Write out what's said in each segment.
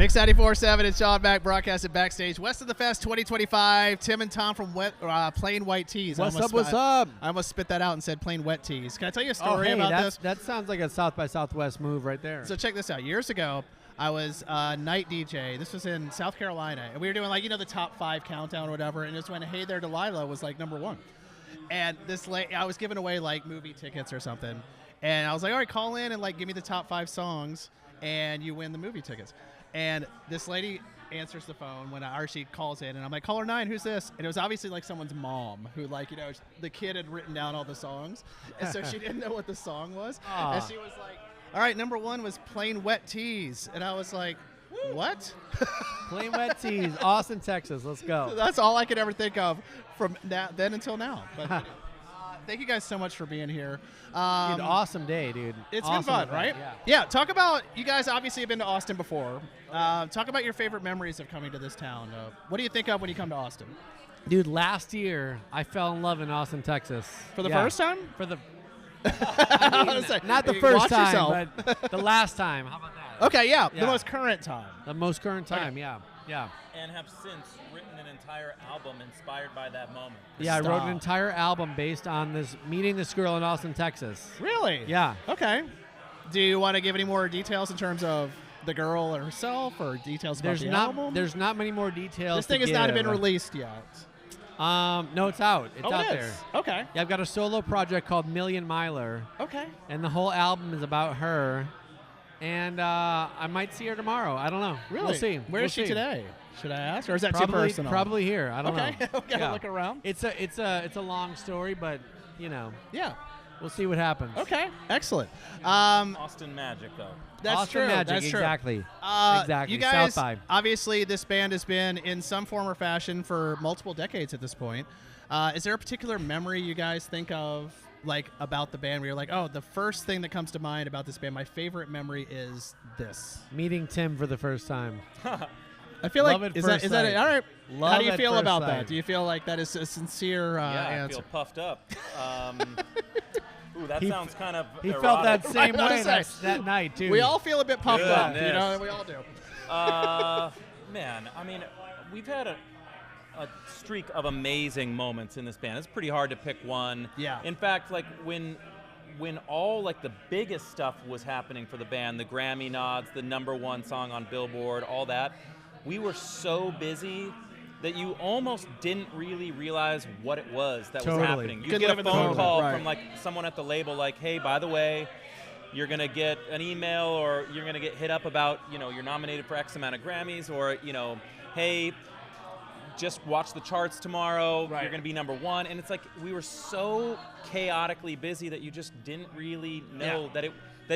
Mix 94.7 and Sean Mack broadcasting backstage. West of the Fest 2025. Tim and Tom from Plain White Tees. What's up? I almost spit that out and said Plain Wet Tees. Can I tell you a story about this? That sounds like a South by Southwest move right there. So check this out. Years ago, I was a night DJ. This was in South Carolina. And we were doing the top 5 countdown or whatever. And just when Hey There Delilah was number 1. And I was giving away movie tickets or something. And I was like, all right, call in and give me the top 5 songs and you win the movie tickets. And this lady answers the phone or she calls in, and I'm like, caller 9, who's this? And it was obviously someone's mom who the kid had written down all the songs, and so she didn't know what the song was. Aww. And she was like, all right, number 1 was Plain Wet Tees. And I was like, what? Plain Wet Tees, Austin, Texas. Let's go. So that's all I could ever think of from then until now. But thank you guys so much for being here. Dude, awesome day, dude. It's awesome been fun, event, right? Yeah. Talk about, you guys obviously have been to Austin before. Talk about your favorite memories of coming to this town. What do you think of when you come to Austin? Dude, last year I fell in love in Austin, Texas. For the first time? For the not the first time, but the last time. How about that? Okay, yeah, the most current time. The most current time, Okay. yeah. And have since written an entire album inspired by that moment. Yeah, I wrote Stop. an entire album based on meeting this girl in Austin, Texas. Really? Yeah. Okay. Do you want to give any more details in terms of the girl herself or details about the album? There's not many more details. This thing to has not give. been released yet. No, it's out. It's out it there. is. Okay. Yeah, I've got a solo project called Million Miler, Okay. and the whole album is about her. And I might see her tomorrow. I don't know. Really? We'll see. Where We'll is she see. today? Should I ask, or is that too Probably, personal? probably here. I don't know. Okay. Gotta look around. It's a long story, but Yeah. we'll see what happens. Okay. Excellent. Austin magic, though. That's Austin true. Magic, That's true. exactly. Exactly. You guys, South by. obviously, this band has been in some form or fashion for multiple decades at this point. Is there a particular memory you guys think of, about the band, where you're like, oh, the first thing that comes to mind about this band, my favorite memory is this? Meeting Tim for the first time. I feel Love like at is first that sight. All right? Love How do you at feel first about sight. that? Do you feel like that is a sincere Yeah, I answer? feel puffed up. Ooh, that He sounds kind of He felt that erotic. same I was way about to that night too. We all feel a bit puffed up, Goodness. We all do. Man, I mean, we've had a streak of amazing moments in this band. It's pretty hard to pick one. Yeah. In fact, when all the biggest stuff was happening for the band, the Grammy nods, the #1 song on Billboard, all that, we were so busy that you almost didn't really realize what it was that was Totally. happening. You Couldn't get live a in the phone moment, call right. from someone at the label hey, by the way, you're going to get an email or you're going to get hit up about, you're nominated for X amount of Grammys, or, hey, just watch the charts tomorrow. Right. You're going to be #1. And it's we were so chaotically busy that you just didn't really know that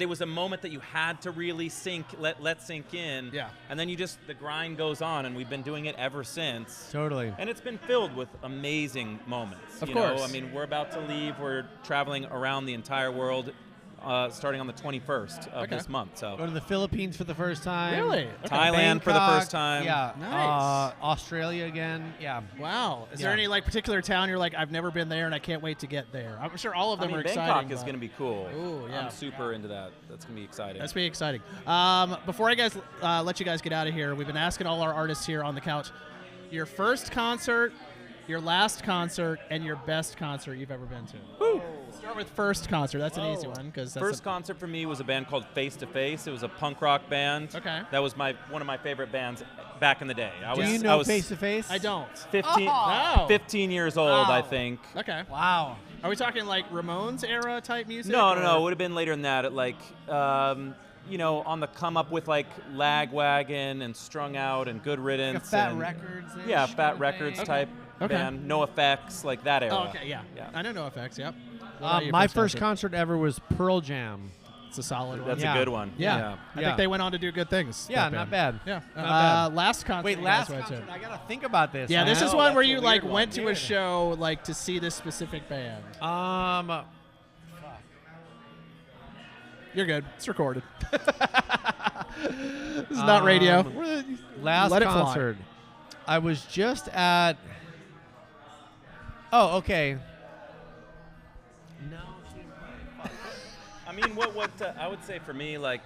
it was a moment that you had to really let sink in. Yeah. And then the grind goes on, and we've been doing it ever since. Totally. And it's been filled with amazing moments. Of you course. know, I mean, we're about to leave. We're traveling around the entire world, starting on the 21st of this month. So Go to the Philippines for the first time. Really? Okay. Thailand for the Bangkok, first time. Yeah. Nice. Australia again. Yeah. Wow. Is there any particular town you're I've never been there and I can't wait to get there? I'm sure all of them are exciting. Bangkok is but- going to be cool. Ooh, yeah. I'm super into that. That's going to be exciting. That's pretty exciting. Before I let you guys get out of here, we've been asking all our artists here on the couch, your first concert, your last concert, and your best concert you've ever been to. Woo. Start with first concert. That's an easy one because First concert for me was a band called Face to Face. It was a punk rock band. Okay. That was one of my favorite bands back in the day. Do you know Face to Face? I don't. 15, Oh. 15 years old, I think. Okay. Wow. Are we talking Ramones era type music? No. or- It would have been later than that. At on the come up with Lagwagon and Strung Out and Good Riddance. Like a Fat and, Records. Yeah, Fat Records type Okay. band. No Effects, that era. Oh, okay, yeah. I know No Effects, yep. What about your My first concert? concert ever was Pearl Jam. It's a solid one. That's Yeah. a good one. Yeah. I think they went on to do good things. Yeah, that not band. bad. Yeah. Not bad. Last concert. Wait, you last guys went to. concert. I gotta think about this. Yeah, this man. is Oh, one where that's you a weird went to a Dude. show to see this specific band. You're good. It's recorded. This is not radio. Last Let it fly. concert. I was just at. Oh, okay. No. I mean, what I would say for me, like,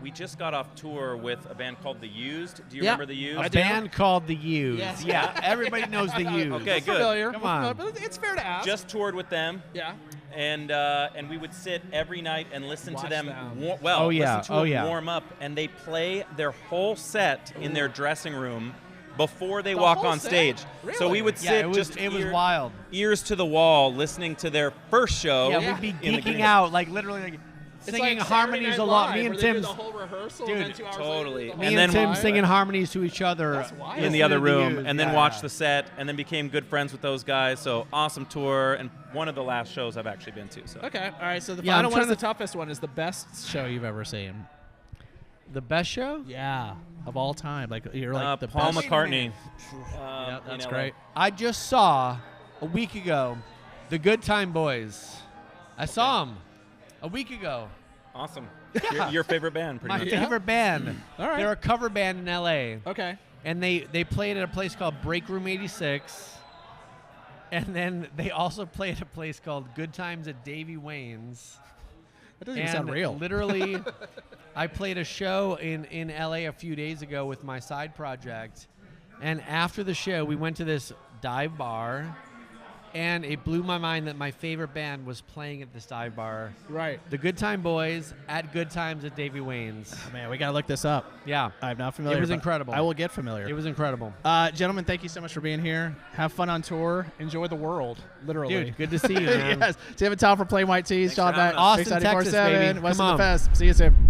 we just got off tour with a band called The Used. Do you remember The Used? A band called The Used. Yes. Yeah, everybody knows The Used. Okay, good. Familiar. Come on. But it's fair to ask. Just toured with them. Yeah. And we would sit every night and listen to them. them. Listen to them warm up, and they play their whole set in their dressing room before they walk whole on set? stage. Really? So we would sit it was wild. ears to the wall, listening to their first show. Yeah, we'd be in the geeking green. out, like literally like, It's singing like harmonies Saturday a Night lot. Live, Me where and they do Tim's, the whole rehearsal, dude, and then 2 hours totally. later, me And and then Tim singing harmonies to each other That's wild. in the other listening to room, Used. and then Yeah. watched the set, and then became good friends with those guys. So awesome tour, and one of the last shows I've actually been to. So Okay. All right. So the Yeah, final I'm one is trying the toughest one. Is the best show you've ever seen? The best show? Yeah, of all time. Like you're like the Paul best. McCartney. Yeah, that's in great. I just saw a week ago the Good Time Boys. I saw them a week ago. LA. Awesome. Yeah. Your favorite band, pretty My much. favorite band. All right. They're a cover band in LA. Okay. And they played at a place called Break Room 86. And then they also played at a place called Good Times at Davy Wayne's. That doesn't even sound real. Literally, I played a show in LA a few days ago with my side project. And after the show, we went to this dive bar. And it blew my mind that my favorite band was playing at this dive bar. Right. The Good Time Boys at Good Times at Davy Wayne's. Oh, man, we gotta look this up. Yeah. I'm not familiar. It was but incredible. I will get familiar. It was incredible. Gentlemen, thank you so much for being here. Have fun on tour. Enjoy the world, literally. Dude, good to see you, man. Yes. David Tom for Plain White Tees. Thanks Sean for Mack, having us. Austin, Texas, baby. West Come of the on. Fest. See you soon.